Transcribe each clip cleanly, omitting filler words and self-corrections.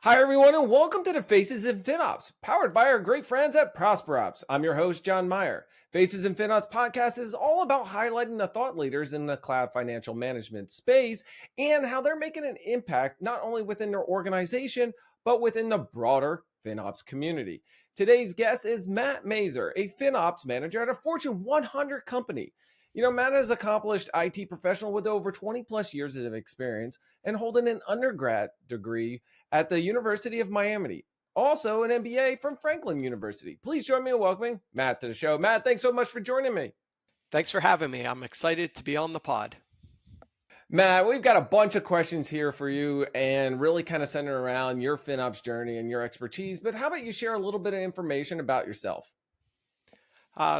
Hi, everyone, and welcome to the Faces in FinOps, powered by our great friends at ProsperOps. I'm your host, Jon Myer. Faces in FinOps podcast is all about highlighting the thought leaders in the cloud financial management space and how they're making an impact not only within their organization, but within the broader FinOps community. Today's guest is Matt Mazer, a FinOps manager at a Fortune 100 company. Matt is an accomplished IT professional with over 20 plus years of experience and holding an undergrad degree at the University of Miami. Also, an MBA from Franklin University. Please join me in welcoming Matt to the show. Matt, thanks so much for joining me. Thanks for having me. I'm excited to be on the pod. Matt, we've got a bunch of questions here for you and really kind of centered around your FinOps journey and your expertise. But how about you share a little bit of information about yourself?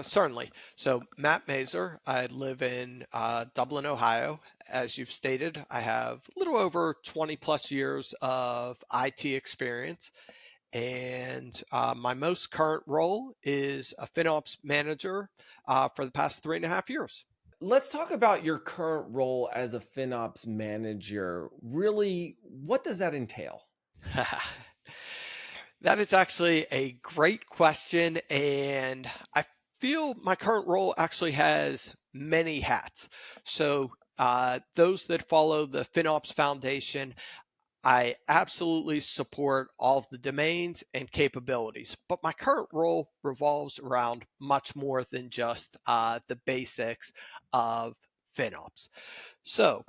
Certainly. So, Matt Mazer, I live in Dublin, Ohio. As you've stated, I have a little over 20 plus years of IT experience. And my most current role is a FinOps manager for the past 3.5 years. Let's talk about your current role as a FinOps manager. Really, what does that entail? That is actually a great question. And I feel my current role actually has many hats. So, those that follow the FinOps Foundation, I absolutely support all of the domains and capabilities, but my current role revolves around much more than just the basics of FinOps. So,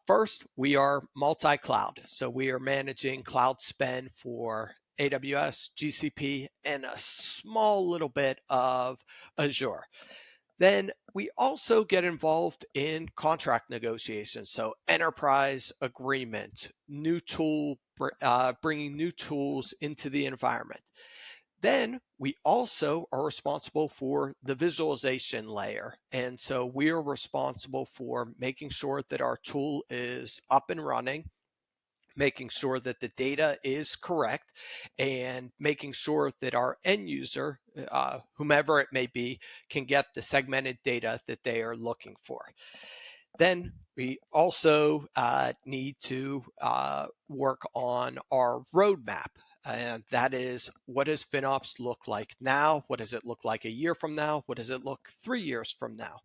first, we are multi-cloud. So we are managing cloud spend for AWS, GCP, and a small little bit of Azure. Then we also get involved in contract negotiations. So enterprise agreement, bringing new tools into the environment. Then we also are responsible for the visualization layer. And so we are responsible for making sure that our tool is up and running, making sure that the data is correct, and making sure that our end user, whomever it may be, can get the segmented data that they are looking for. Then we also need to work on our roadmap. And that is, what does FinOps look like now? What does it look like a year from now? What does it look 3 years from now?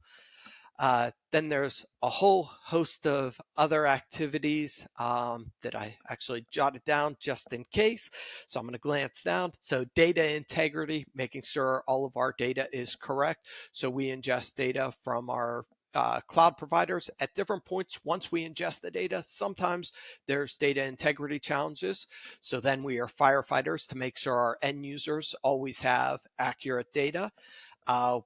Then there's a whole host of other activities that I actually jotted down just in case. So I'm going to glance down. So data integrity, making sure all of our data is correct. So we ingest data from our cloud providers at different points. Once we ingest the data, sometimes there's data integrity challenges. So then we are firefighters to make sure our end users always have accurate data.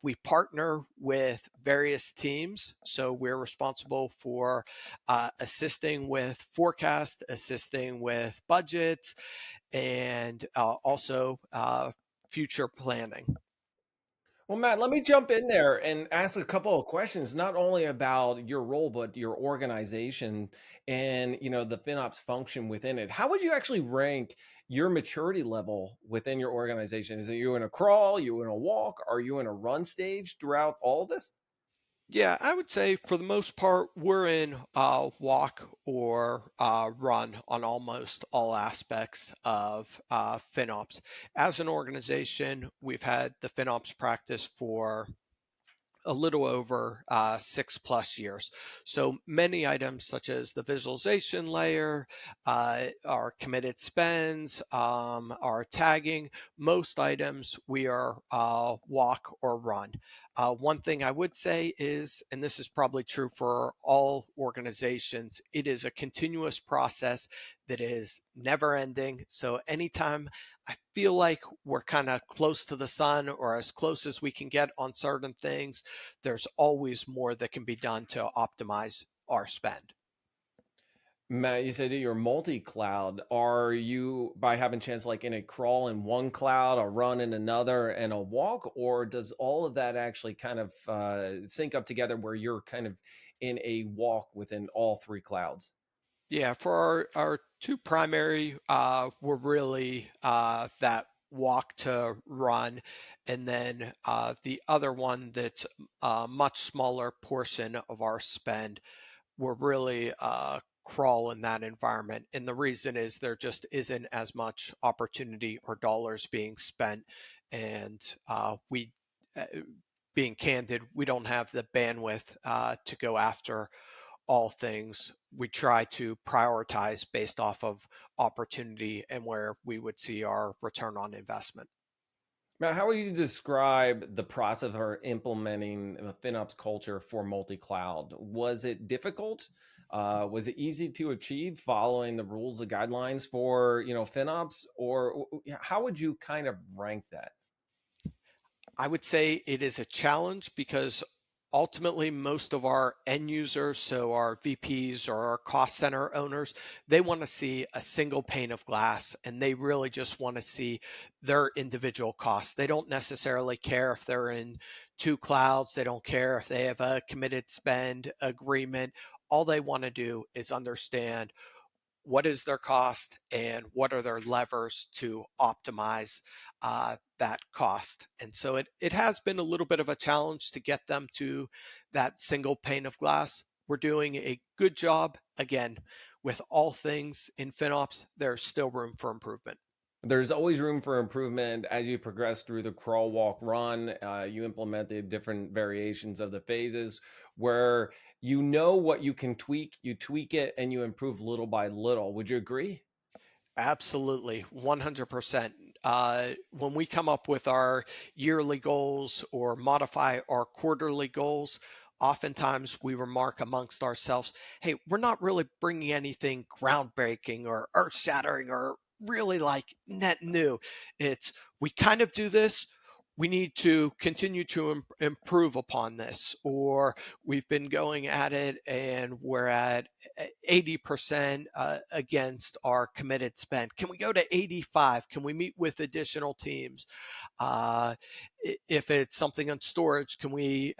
We partner with various teams, so we're responsible for assisting with forecast, assisting with budgets, and also future planning. Well, Matt, let me jump in there and ask a couple of questions, not only about your role, but your organization and the FinOps function within it. How would you actually rank your maturity level within your organization? Is it you in a crawl, you in a walk, are you in a run stage throughout all of this? Yeah, I would say for the most part, we're in walk or run on almost all aspects of FinOps. As an organization, we've had the FinOps practice for a little over 6 plus years. So many items such as the visualization layer, our committed spends, our tagging, most items we are walk or run. One thing I would say is, and this is probably true for all organizations, it is a continuous process that is never ending. So anytime I feel like we're kind of close to the sun or as close as we can get on certain things, there's always more that can be done to optimize our spend. Matt, you said that you're multi-cloud. Are you, by having chance, like in a crawl in one cloud, a run in another, and a walk, or does all of that actually kind of sync up together where you're kind of in a walk within all three clouds? Yeah, for our two primary, we're really that walk to run. And then the other one that's a much smaller portion of our spend, we're really crawl in that environment. And the reason is there just isn't as much opportunity or dollars being spent. And we, uh, being candid, we don't have the bandwidth to go after all things. We try to prioritize based off of opportunity and where we would see our return on investment. Now, how would you describe the process of implementing a FinOps culture for multi-cloud? Was it difficult? Was it easy to achieve following the rules, the guidelines for FinOps, or how would you kind of rank that? I would say it is a challenge because ultimately most of our end users, so our VPs or our cost center owners, they want to see a single pane of glass and they really just want to see their individual costs. They don't necessarily care if they're in two clouds, they don't care if they have a committed spend agreement. All they want to do is understand what is their cost and what are their levers to optimize that cost. And so it has been a little bit of a challenge to get them to that single pane of glass. We're doing a good job. Again, with all things in FinOps, there's still room for improvement. There's always room for improvement as you progress through the crawl, walk, run. You implement the different variations of the phases where you know what you can tweak, you tweak it, and you improve little by little. Would you agree? Absolutely, 100%. When we come up with our yearly goals or modify our quarterly goals, oftentimes we remark amongst ourselves, hey, we're not really bringing anything groundbreaking or earth shattering or really like net new. It's we kind of do this. We need to continue to improve upon this, or we've been going at it and we're at 80% against our committed spend. Can we go to 85? Can we meet with additional teams? Uh, if it's something on storage, can we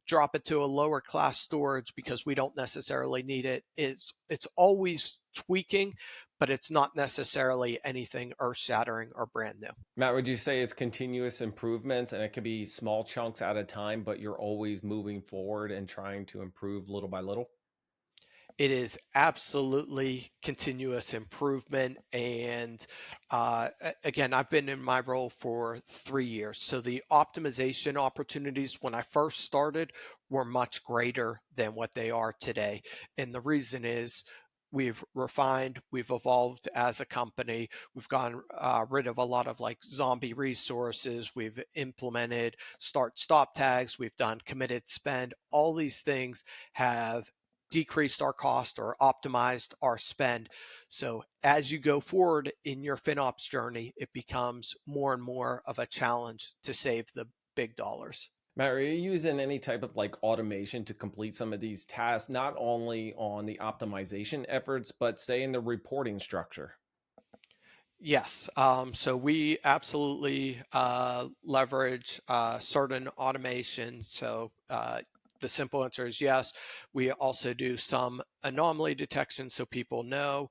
drop it to a lower class storage because we don't necessarily need it? It's always tweaking, but it's not necessarily anything earth shattering or brand new. Matt, would you say it's continuous improvements and it could be small chunks at a time, but you're always moving forward and trying to improve little by little? It is absolutely continuous improvement. And again, I've been in my role for 3 years. So the optimization opportunities when I first started were much greater than what they are today. And the reason is we've refined, we've evolved as a company, we've gone rid of a lot of like zombie resources, we've implemented start stop tags, we've done committed spend. All these things have decreased our cost or optimized our spend. So as you go forward in your FinOps journey, it becomes more and more of a challenge to save the big dollars. Matt, are you using any type of like automation to complete some of these tasks, not only on the optimization efforts, but say in the reporting structure? Yes, so we absolutely leverage certain automation. So the simple answer is yes. We also do some anomaly detection so people know.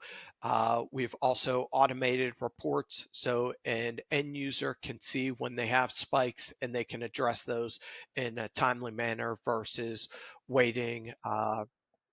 We've also automated reports so an end user can see when they have spikes and they can address those in a timely manner versus waiting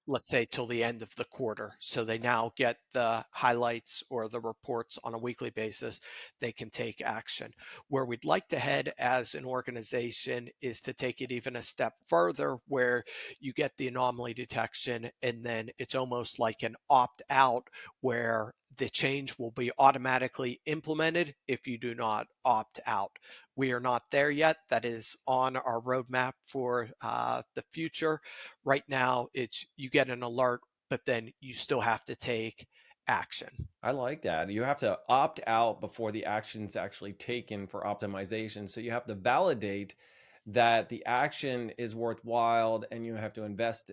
let's say till the end of the quarter. So they now get the highlights or the reports on a weekly basis. They can take action. Where we'd like to head as an organization is to take it even a step further where you get the anomaly detection and then it's almost like an opt out where the change will be automatically implemented if you do not opt out. We are not there yet. That is on our roadmap for the future. Right now, it's you get an alert, but then you still have to take action. I like that. You have to opt out before the action's actually taken for optimization. So you have to validate that the action is worthwhile and you have to invest,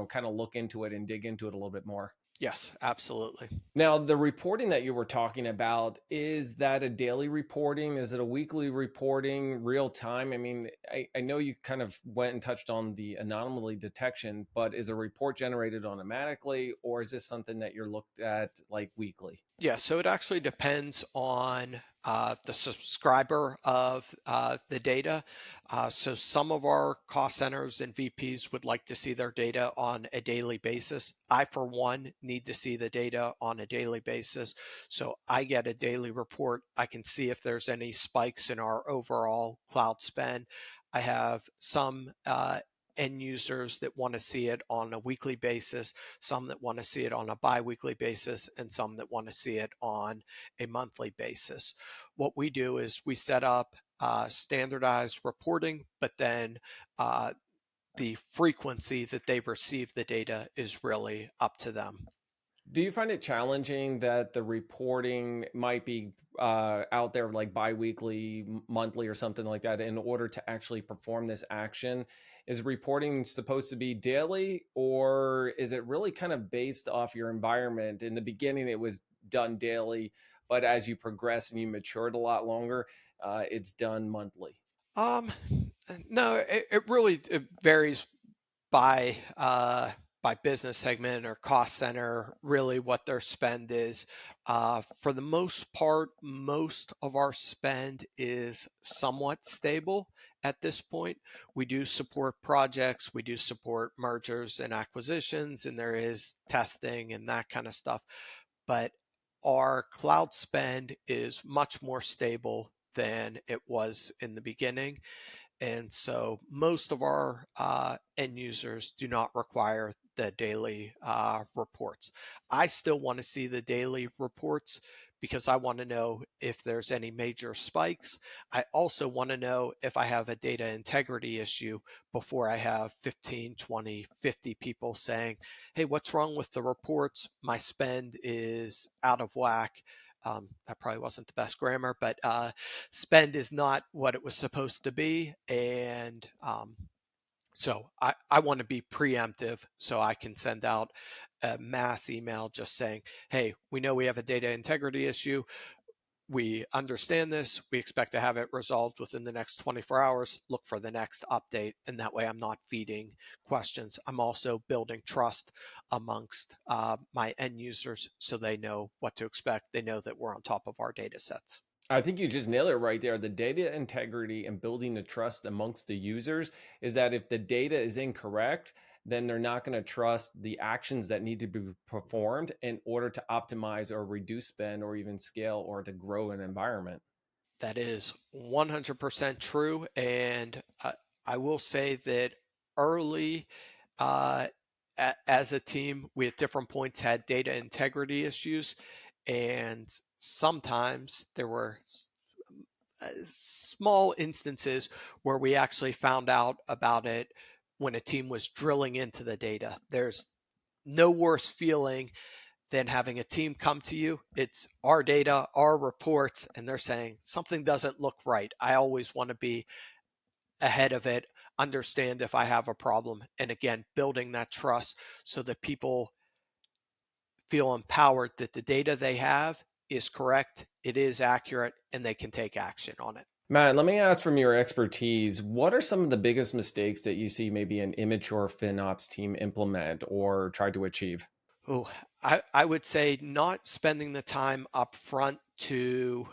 kind of look into it and dig into it a little bit more. Yes, absolutely. Now, the reporting that you were talking about, is that a daily reporting? Is it a weekly reporting, real time? I mean, I know you kind of went and touched on the anomaly detection, but is a report generated automatically, or is this something that you're looked at like weekly? Yeah, so it actually depends on the subscriber of the data. So some of our cost centers and VPs would like to see their data on a daily basis. I, for one, need to see the data on a daily basis. So I get a daily report. I can see if there's any spikes in our overall cloud spend. I have some end users that want to see it on a weekly basis, some that want to see it on a bi-weekly basis, and some that want to see it on a monthly basis. What we do is we set up standardized reporting, but then the frequency that they receive the data is really up to them. Do you find it challenging that the reporting might be out there like biweekly, monthly, or something like that in order to actually perform this action? Is reporting supposed to be daily, or is it really kind of based off your environment? In the beginning, it was done daily, but as you progress and you matured a lot longer, it's done monthly. Um, no, it really it varies by by business segment or cost center, really what their spend is. For the most part, most of our spend is somewhat stable at this point. We do support projects, we do support mergers and acquisitions, and there is testing and that kind of stuff. But our cloud spend is much more stable than it was in the beginning. And so most of our end users do not require the daily reports. I still want to see the daily reports because I want to know if there's any major spikes. I also want to know if I have a data integrity issue before I have 15, 20, 50 people saying, hey, what's wrong with the reports? My spend is out of whack. That probably wasn't the best grammar, but spend is not what it was supposed to be. And so I want to be preemptive so I can send out a mass email just saying, hey, we know we have a data integrity issue. We understand this. We expect to have it resolved within the next 24 hours. Look for the next update. And that way I'm not feeding questions. I'm also building trust amongst my end users so they know what to expect. They know that we're on top of our data sets. I think you just nailed it right there. The data integrity and building the trust amongst the users is that if the data is incorrect, then they're not going to trust the actions that need to be performed in order to optimize or reduce spend or even scale or to grow an environment. That is 100% true. And I will say that early, uh, as a team, we at different points had data integrity issues. And sometimes there were small instances where we actually found out about it when a team was drilling into the data. There's no worse feeling than having a team come to you. It's our data, our reports, and they're saying something doesn't look right. I always want to be ahead of it, understand if I have a problem. And again, building that trust so that people feel empowered that the data they have is correct, it is accurate, and they can take action on it. Matt, let me ask from your expertise, what are some of the biggest mistakes that you see maybe an immature FinOps team implement or try to achieve? Oh, I would say not spending the time up front to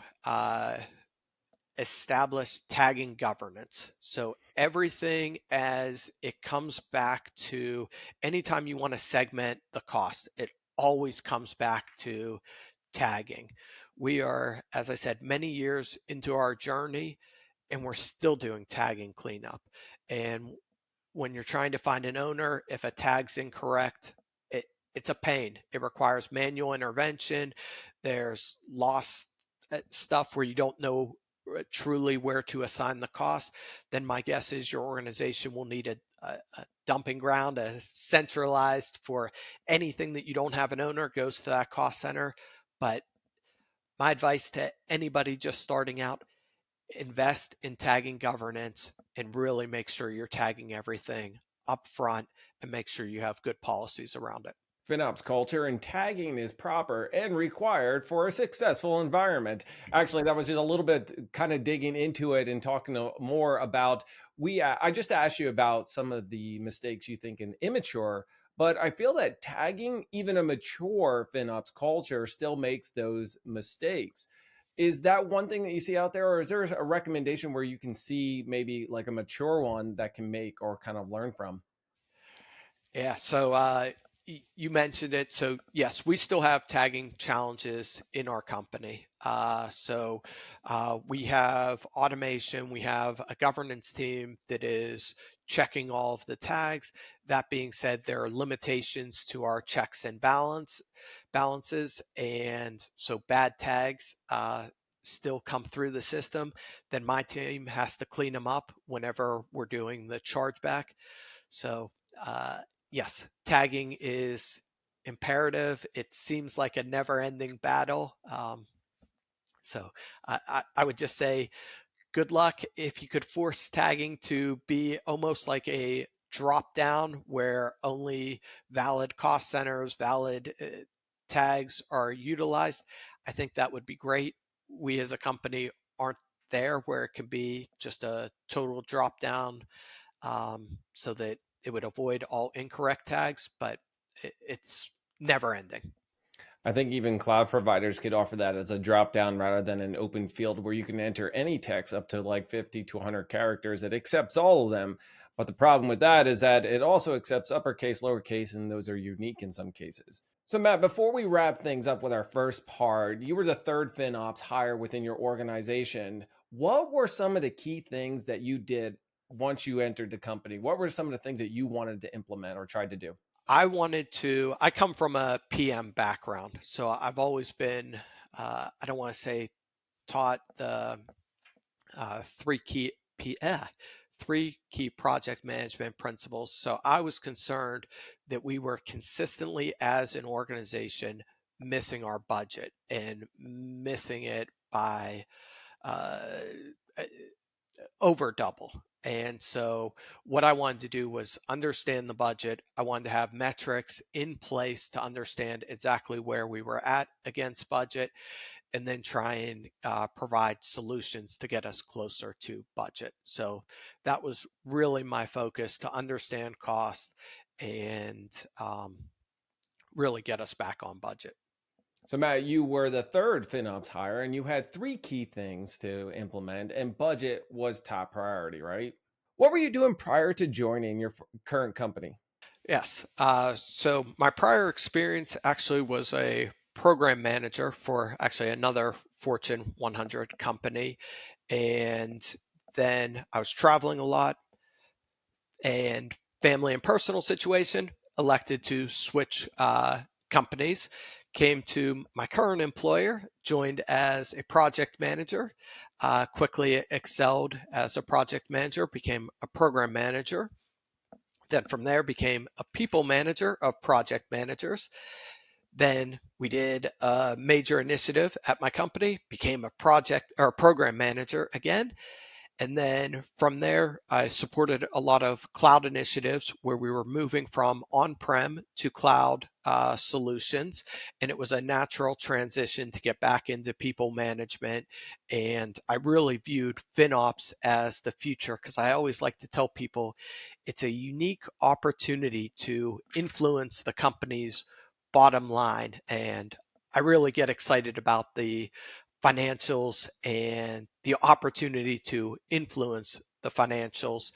establish tagging governance. So everything as it comes back to anytime you want to segment the cost, it always comes back to tagging. We are, as I said, many years into our journey and we're still doing tagging cleanup. And when you're trying to find an owner, if a tag's incorrect, it's a pain. It requires manual intervention. There's lost stuff where you don't know truly where to assign the cost. Then my guess is your organization will need a dumping ground, a centralized for anything that you don't have an owner goes to that cost center. But my advice to anybody just starting out, invest in tagging governance and really make sure you're tagging everything up front and make sure you have good policies around it. FinOps culture and tagging is proper and required for a successful environment. Actually, that was just a little bit kind of digging into it and talking more about I just asked you about some of the mistakes you think in immature, but I feel that tagging, even a mature FinOps culture, still makes those mistakes. Is that one thing that you see out there, or is there a recommendation where you can see maybe like a mature one that can make or kind of learn from? Yeah, so you mentioned it. So yes, we still have tagging challenges in our company. We have automation, we have a governance team that is checking all of the tags. That being said, there are limitations to our checks and balances, and so bad tags still come through the system. Then my team has to clean them up whenever we're doing the chargeback. So, uh, yes, tagging is imperative. It seems like a never ending battle. I would just say good luck if you could force tagging to be almost like a drop down where only valid cost centers, valid tags are utilized. I think that would be great. We as a company aren't there where it can be just a total drop down, so that it would avoid all incorrect tags, but it's never ending. I think even cloud providers could offer that as a drop down rather than an open field where you can enter any text up to like 50 to 100 characters. It accepts all of them. But the problem with that is that it also accepts uppercase, lowercase, and those are unique in some cases. So, Matt, before we wrap things up with our first part, you were the third FinOps hire within your organization. What were some of the key things that you did once you entered the company? What were some of the things that you wanted to implement or tried to do? I come from a PM background, so I've always been, I don't want to say taught the three key P, three key project management principles. So I was concerned that we were consistently as an organization missing our budget and missing it by uh, over double. And so what I wanted to do was understand the budget. I wanted to have metrics in place to understand exactly where we were at against budget, and then try and provide solutions to get us closer to budget. So that was really my focus, to understand cost and really get us back on budget. So, Matt, you were the third FinOps hire and you had three key things to implement, and budget was top priority, right? What were you doing prior to joining your current company? Yes. So my prior experience actually was a program manager for actually another Fortune 100 company. And then I was traveling a lot, and family and personal situation, elected to switch companies. Came to my current employer, joined as a project manager, quickly excelled as a project manager, became a program manager, then from there became a people manager of project managers. Then we did a major initiative at my company, became a project or a program manager again. And then from there, I supported a lot of cloud initiatives where we were moving from on-prem to cloud solutions. And it was a natural transition to get back into people management. And I really viewed FinOps as the future, because I always like to tell people it's a unique opportunity to influence the company's bottom line. And I really get excited about the financials and the opportunity to influence the financials.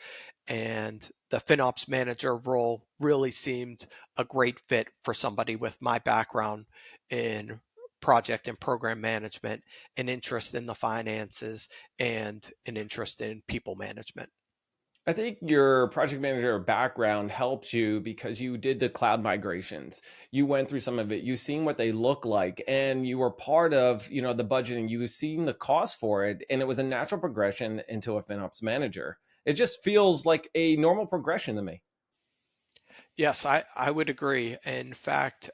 And the FinOps manager role really seemed a great fit for somebody with my background in project and program management, an interest in the finances, and an interest in people management. I think your project manager background helps you because you did the cloud migrations. You went through some of it. You've seen what they look like, and you were part of, the budget, and you've seen the cost for it. And it was a natural progression into a FinOps manager. It just feels like a normal progression to me. Yes, I would agree. In fact,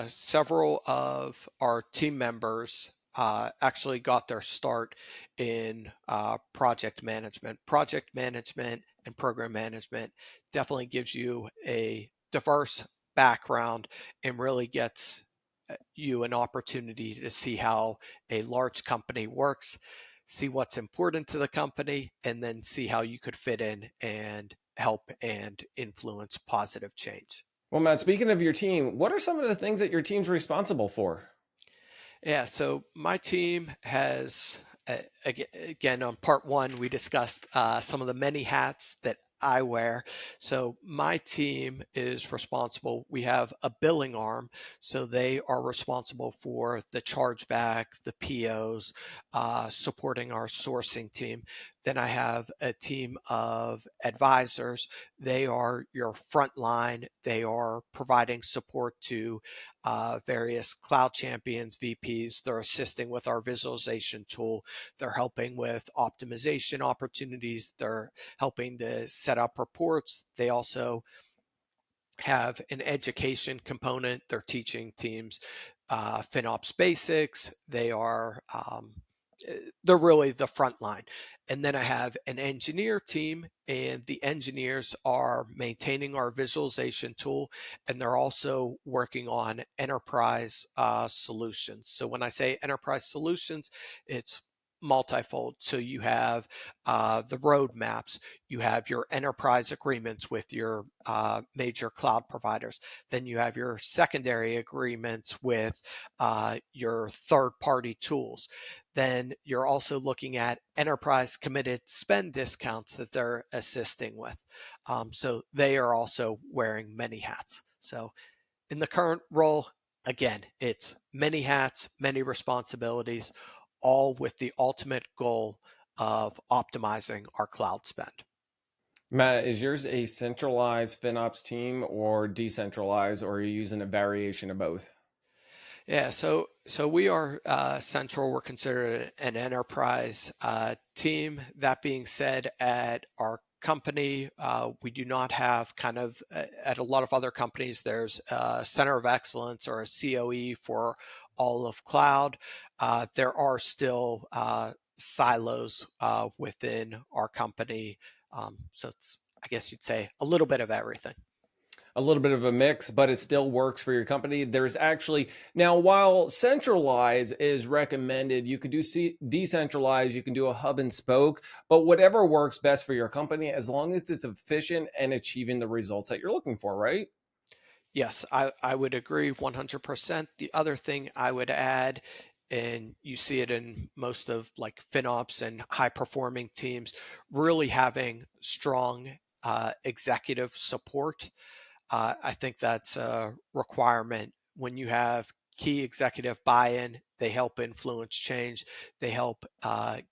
several of our team members actually got their start in project management. Project management and program management definitely gives you a diverse background and really gets you an opportunity to see how a large company works, see what's important to the company, and then see how you could fit in and help and influence positive change. Well, Matt, speaking of your team, what are some of the things that your team's responsible for? Yeah, so my team has, again, on part one, we discussed some of the many hats that I wear. So my team is responsible. We have a billing arm, so they are responsible for the chargeback, the POs, supporting our sourcing team. Then I have a team of advisors. They are your front line. They are providing support to various cloud champions, VPs. They're assisting with our visualization tool. They're helping with optimization opportunities. They're helping to set up reports. They also have an education component. They're teaching teams FinOps basics. They're really the front line. And then I have an engineer team, and the engineers are maintaining our visualization tool, and they're also working on enterprise solutions. So when I say enterprise solutions, it's multifold. So you have the roadmaps, you have your enterprise agreements with your major cloud providers, then you have your secondary agreements with your third party tools. Then you're also looking at enterprise committed spend discounts that they're assisting with. So they are also wearing many hats. So in the current role, again, it's many hats, many responsibilities, all with the ultimate goal of optimizing our cloud spend. Matt, is yours a centralized FinOps team or decentralized, or are you using a variation of both? Yeah, so we are central. We're considered an enterprise team. That being said, at our company, we do not have at a lot of other companies, there's a center of excellence or a COE for all of cloud. There are still silos within our company. So it's, I guess you'd say, a little bit of everything. A little bit of a mix, but it still works for your company. There's actually now, while centralized is recommended, you could do decentralized, you can do a hub and spoke, but whatever works best for your company, as long as it's efficient and achieving the results that you're looking for, right? Yes, I would agree 100%. The other thing I would add, and you see it in most of like FinOps and high performing teams, really having strong executive support. I think that's a requirement. When you have key executive buy-in, they help influence change, they help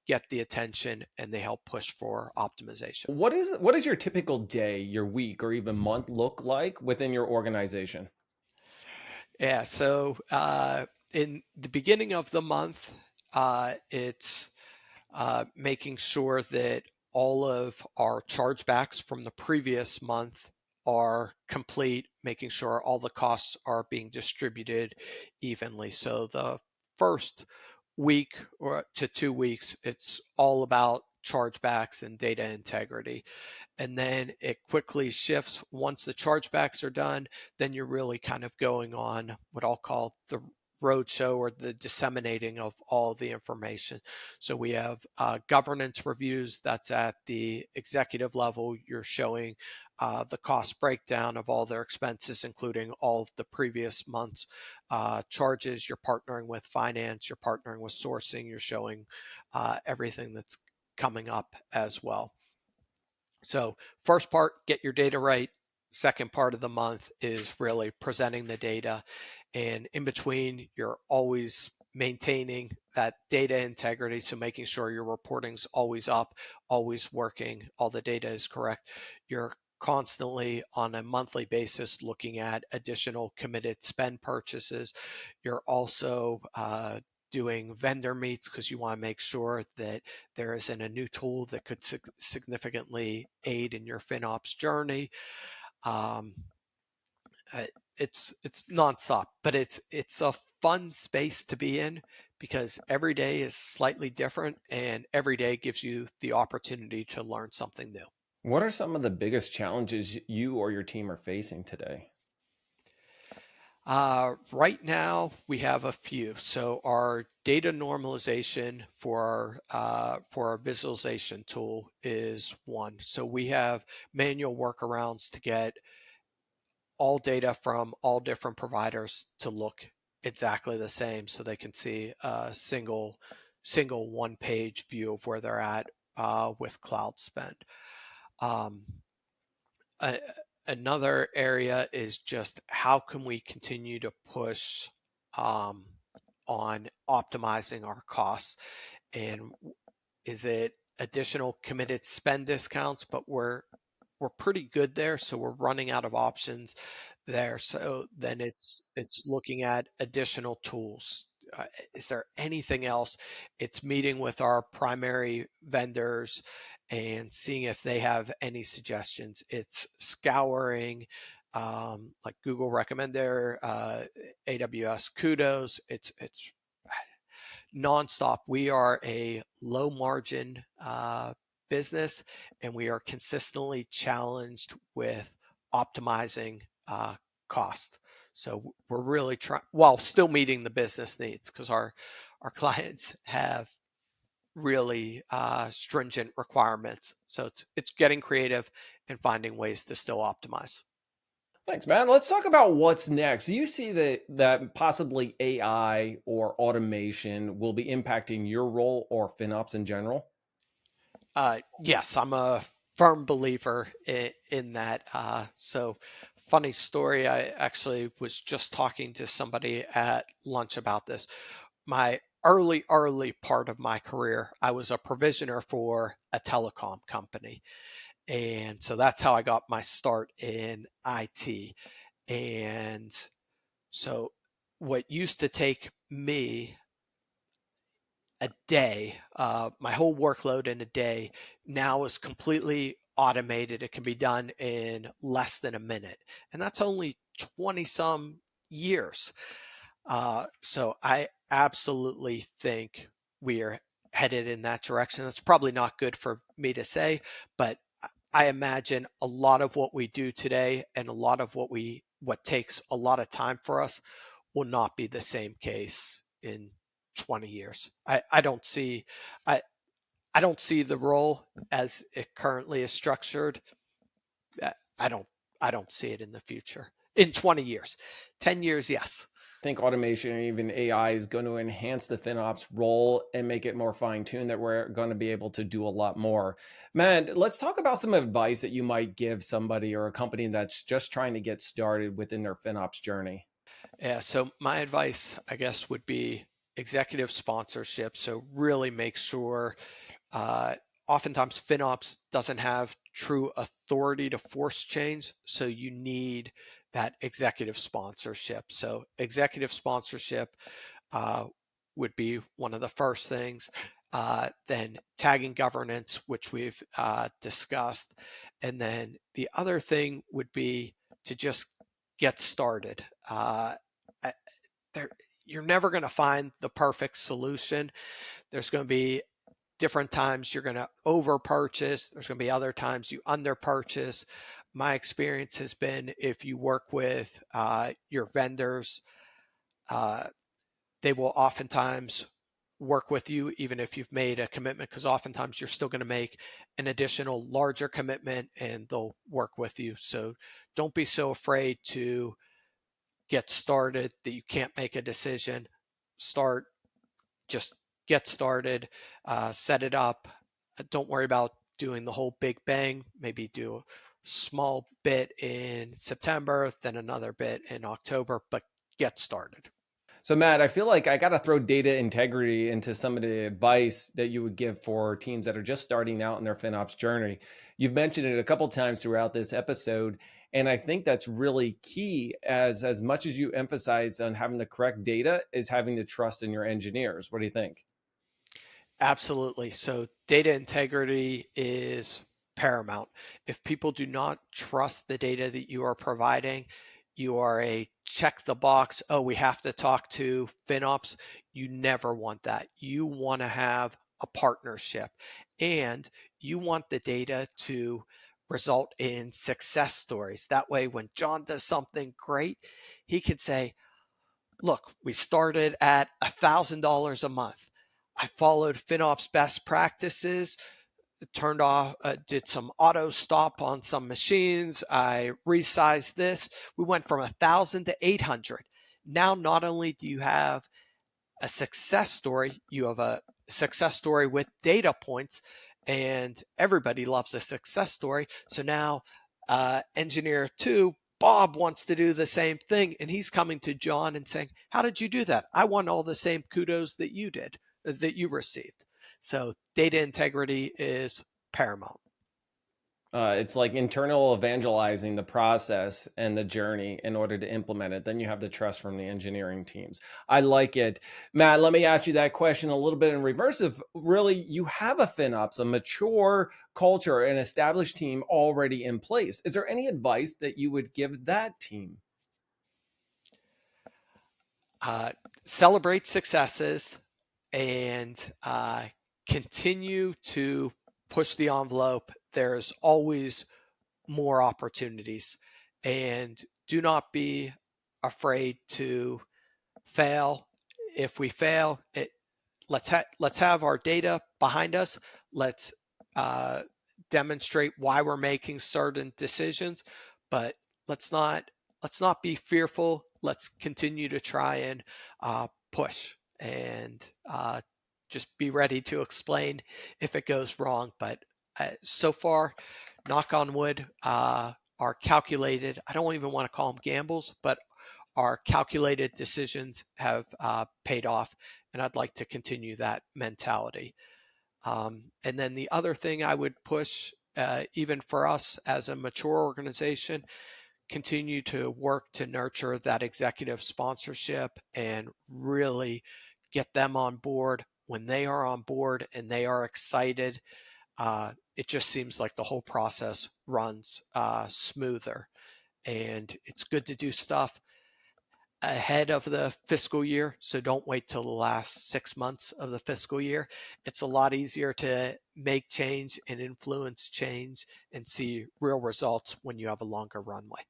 get the attention, and they help push for optimization. What is your typical day, your week, or even month look like within your organization? Yeah, so in the beginning of the month, it's making sure that all of our chargebacks from the previous month are complete, making sure all the costs are being distributed evenly. So the first week or to 2 weeks, it's all about chargebacks and data integrity. And then it quickly shifts once the chargebacks are done. Then you're really kind of going on what I'll call the roadshow or the disseminating of all the information. So we have governance reviews. That's at the executive level. You're showing the cost breakdown of all their expenses, including all of the previous month's charges. You're partnering with finance. You're partnering with sourcing. You're showing everything that's coming up as well. So first part, get your data right. Second part of the month is really presenting the data. And in between, you're always maintaining that data integrity. So making sure your reporting's always up, always working, all the data is correct. You're constantly on a monthly basis looking at additional committed spend purchases. You're also doing vendor meets because you want to make sure that there isn't a new tool that could significantly aid in your FinOps journey. Um, it's nonstop, but it's a fun space to be in because every day is slightly different, and every day gives you the opportunity to learn something new. What are some of the biggest challenges you or your team are facing today? Right now, we have a few. So our data normalization for our visualization tool is one. So we have manual workarounds to get all data from all different providers to look exactly the same, so they can see a single one-page view of where they're at with cloud spend. Um, a, Another area is just how can we continue to push um, on optimizing our costs, and is it additional committed spend discounts, but we're pretty good there, so we're running out of options there. So then it's looking at additional tools. Is there anything else? It's meeting with our primary vendors and seeing if they have any suggestions. It's scouring, like Google Recommender, AWS Kudos. It's nonstop. We are a low margin business, and we are consistently challenged with optimizing cost. So we're really trying, while still meeting the business needs, because our clients have really stringent requirements. So it's getting creative and finding ways to still optimize. Thanks, man. Let's talk about what's next. Do you see that possibly AI or automation will be impacting your role or FinOps in general? Yes, I'm a firm believer in that. So, funny story, I actually was just talking to somebody at lunch about this. My early part of my career, I was a provisioner for a telecom company. And so that's how I got my start in IT. And so, what used to take me a day, my whole workload in a day now is completely automated. It can be done in less than a minute. And that's only 20 some years. So I absolutely think we are headed in that direction. That's probably not good for me to say, but I imagine a lot of what we do today and a lot of what takes a lot of time for us will not be the same case in 20 years. I, I don't see the role as it currently is structured. uh, I don't I don't see it in the future. In 20 years. 10 years, yes. Think automation or even AI is going to enhance the FinOps role and make it more fine tuned that we're going to be able to do a lot more. Man, let's talk about some advice that you might give somebody or a company that's just trying to get started within their FinOps journey. Yeah, so my advice, I guess, would be executive sponsorship. So really make sure, uh, oftentimes FinOps doesn't have true authority to force change, so you need that executive sponsorship. So executive sponsorship uh, would be one of the first things. Then tagging governance, which we've discussed. And then the other thing would be to just get started. I- there, you're never going to find the perfect solution. There's going to be different times you're going to over purchase. There's going to be other times you under purchase. My experience has been if you work with your vendors, uh, they will oftentimes work with you even if you've made a commitment, because oftentimes you're still going to make an additional larger commitment and they'll work with you. So don't be so afraid to get started that you can't make a decision. Start, just get started, set it up. Don't worry about doing the whole big bang. Maybe do a small bit in September, then another bit in October, but get started. So, Matt, I feel like I got to throw data integrity into some of the advice that you would give for teams that are just starting out in their FinOps journey. You've mentioned it a couple times throughout this episode, and I think that's really key. As much as you emphasize on having the correct data, is having the trust in your engineers. What do you think? Absolutely. So data integrity is paramount. If people do not trust the data that you are providing, you are a check the box. Oh, we have to talk to FinOps. You never want that. You want to have a partnership, and you want the data to result in success stories. That way, when Jon does something great, he can say, look, we started at $1,000 a month. I followed FinOps best practices, turned off, did some auto stop on some machines. I resized this. We went from 1,000 to 800. now not only do you have a success story, you have a success story with data points, and everybody loves a success story. So now engineer two, Bob, wants to do the same thing, and he's coming to Jon and saying, how did you do that? I want all the same kudos that you did, that you received. So data integrity is paramount. It's like internal evangelizing the process and the journey in order to implement it. Then you have the trust from the engineering teams. I like it. Matt, let me ask you that question a little bit in reverse. If really you have a FinOps, a mature culture, an established team already in place, is there any advice that you would give that team? Celebrate successes and continue to push the envelope. There's always more opportunities, and do not be afraid to fail. If we fail, let's have our data behind us. Let's uh, demonstrate why we're making certain decisions, but let's not let's not be fearful. Let's continue to try and push and just be ready to explain if it goes wrong. But so far, knock on wood, our calculated, I don't even want to call them gambles, but our calculated decisions have paid off, and I'd like to continue that mentality. And then the other thing I would push, even for us as a mature organization, continue to work to nurture that executive sponsorship and really get them on board. When they are on board and they are excited, it just seems like the whole process runs smoother. And it's good to do stuff ahead of the fiscal year. So don't wait till the last 6 months of the fiscal year. It's a lot easier to make change and influence change and see real results when you have a longer runway.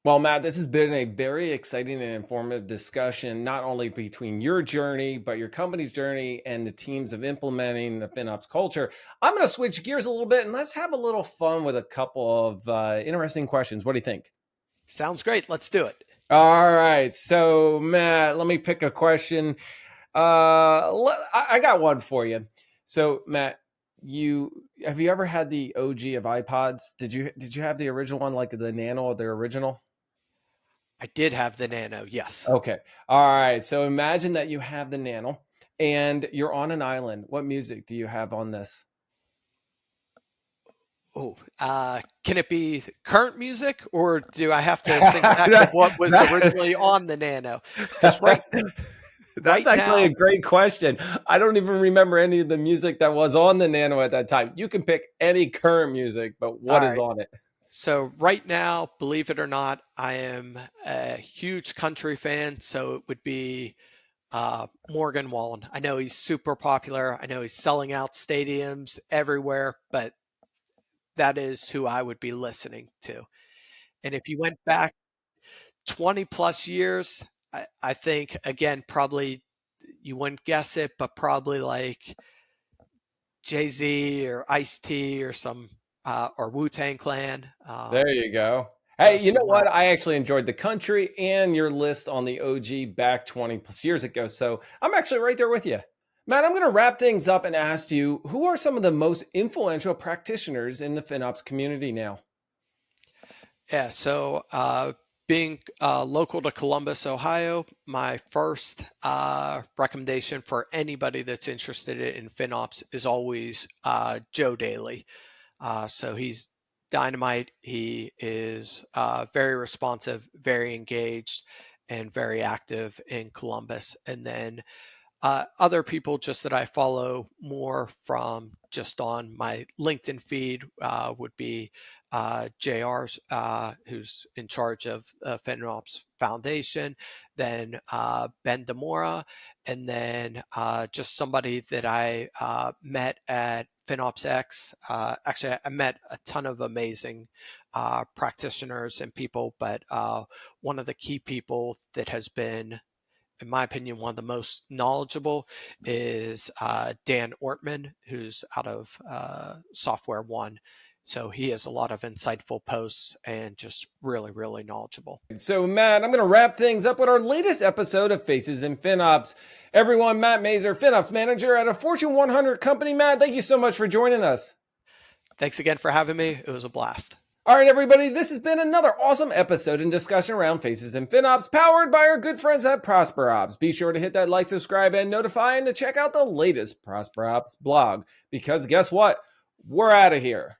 Well, Matt, this has been a very exciting and informative discussion, not only between your journey, but your company's journey and the teams of implementing the FinOps culture. I'm going to switch gears a little bit and let's have a little fun with a couple of interesting questions. What do you think? Sounds great. Let's do it. All right. So, Matt, let me pick a question. I got one for you. So, Matt, you have you ever had the OG of iPods? Did you have the original one, like the Nano or the original? I did have the Nano. Yes. Okay. All right. So imagine that you have the Nano and you're on an island. What music do you have on this? Oh, can it be current music, or do I have to think back of that, what was originally that, on the Nano? Because that's right actually a now, great question. I don't even remember any of the music that was on the Nano at that time. You can pick any current music, but all what is right. on it? So right now, believe it or not, I am a huge country fan. So it would be Morgan Wallen. I know he's super popular. I know he's selling out stadiums everywhere, but that is who I would be listening to. And if you went back 20 plus years, I think, again, probably you wouldn't guess it, but probably like Jay-Z or Ice-T or some, or Wu-Tang Clan. There you go. So Hey, you know some what? rap. I actually enjoyed the country and your list on the OG back 20 plus years ago. So I'm actually right there with you. Matt, I'm going to wrap things up and ask you who are some of the most influential practitioners in the FinOps community now? Yeah, so being local to Columbus, Ohio, my first recommendation for anybody that's interested in FinOps is always Joe Daly. So he's dynamite. He is very responsive, very engaged, and very active in Columbus. And then other people just that I follow more from just on my LinkedIn feed would be JR's, who's in charge of FinOps Foundation, then Ben Demora, and then just somebody that I met at FinOps X. Actually, I met a ton of amazing practitioners and people, but one of the key people that has been, in my opinion, one of the most knowledgeable is Dan Ortman, who's out of Software One. So he has a lot of insightful posts and just really, really knowledgeable. So, Matt, I'm going to wrap things up with our latest episode of Faces in FinOps. Everyone, Matt Mazer, FinOps manager at a Fortune 100 company. Matt, thank you so much for joining us. Thanks again for having me. It was a blast. All right, everybody, this has been another awesome episode and discussion around Faces in FinOps, powered by our good friends at ProsperOps. Be sure to hit that like, subscribe, and notify, and to check out the latest ProsperOps blog, because guess what? We're out of here.